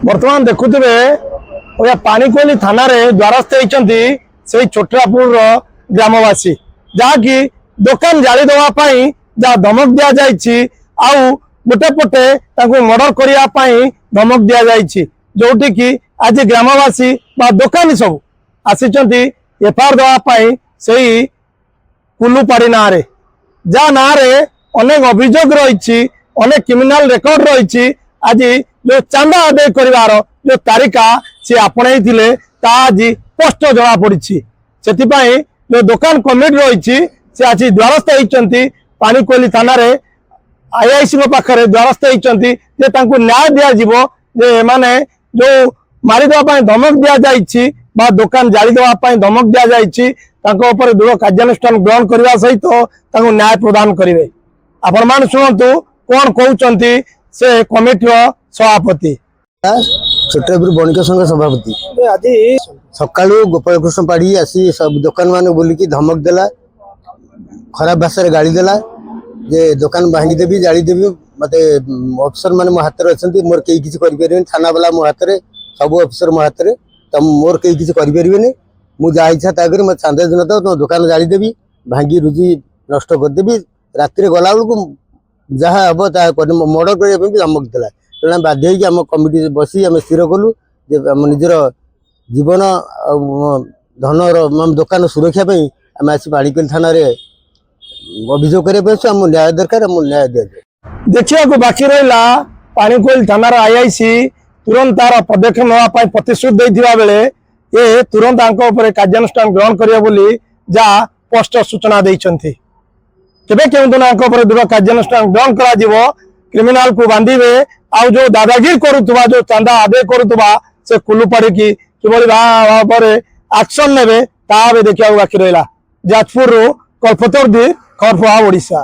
बर्तमान देखुवे पानीकोइली थाना द्वारस्थ होती से छोटरापुर ग्रामवासी जहाँकि दुकान जाली देवाई जहाँ धमक दि जाए गोटे पटे मर्डर करने धमक दि जाए जोटि कि आज ग्रामवासी दुकानी सब आसी एफआईआर देवाई से कुलुपाड़ी ना जहाँ ना अनेक अभियोग रही अनेक क्रिमिनाल रेकर्ड रही आज जो चांदा आदाय कर जो तारिका सी आपणे आज स्पष्ट जना पड़ी से जो दुकान कमिटी रही से आज द्वारस्थ होती पानीकोइली थाना आईआईसी पाखे द्वारस्थ होती न्याय दि माने जो मारिदेवाई धमक दि जाए दुकान जाली देवाई धमक दि जाए दृढ़ कार्यानुष्ठान ग्रहण करने सहित न्याय प्रदान करेंगे। आपण मान शुणु कौन कहते से कमिटीर सभापति छोटरापुर बणिक संघ सभापति आज सका गोपाल कृष्ण पाढ़ी आसी सब दुकान मान बोलिकी धमक देला खराब भाषा गाड़ी देला जे दुकान भांगीदेवी जालीदेवी मत अफिसर मैंने मो हाथ अच्छा मोर कई किसी करें थाना वाला मो हाथ सब अफिसर मो हाथ तो मोर कई किसी करें मुझे जहाँ इच्छा ताकि मत चांदा दिन तो दुकान जालीदेवी भांगी रुजी नष्ट करदेवी राति गला बेलू जहाँ हम मर्डर करने धमक देला तेना बाध्य आम कमिटी बसी आम स्थिर कलु आम निजर जीवन धन दुकान सुरक्षा आम आसी पानीकोइली थाना अभियोग करने आम न्याय दरकार आम न्याय दि जाए। देखा बाकी रहा पानीकोइली थाना आईआईसी तुरंत तार पदक्षेप नापी प्रतिश्रुति देता बेले ये तुरंत कार्यानुष्ठान ग्रहण करेंगे जहाँ स्पष्ट सूचना देते दृढ़ कार्यानुष्ठान ग्रहण कर क्रिमिनाल को बांधे आउ जो दादागिरी करुवा जो चांदा आदाय करुवा से कुलुपाड़ी की किभली भाव एक्शन ने देखा बाकी रहा। जाजपुर कल्पतरू खबरप्रभाव ओडिशा।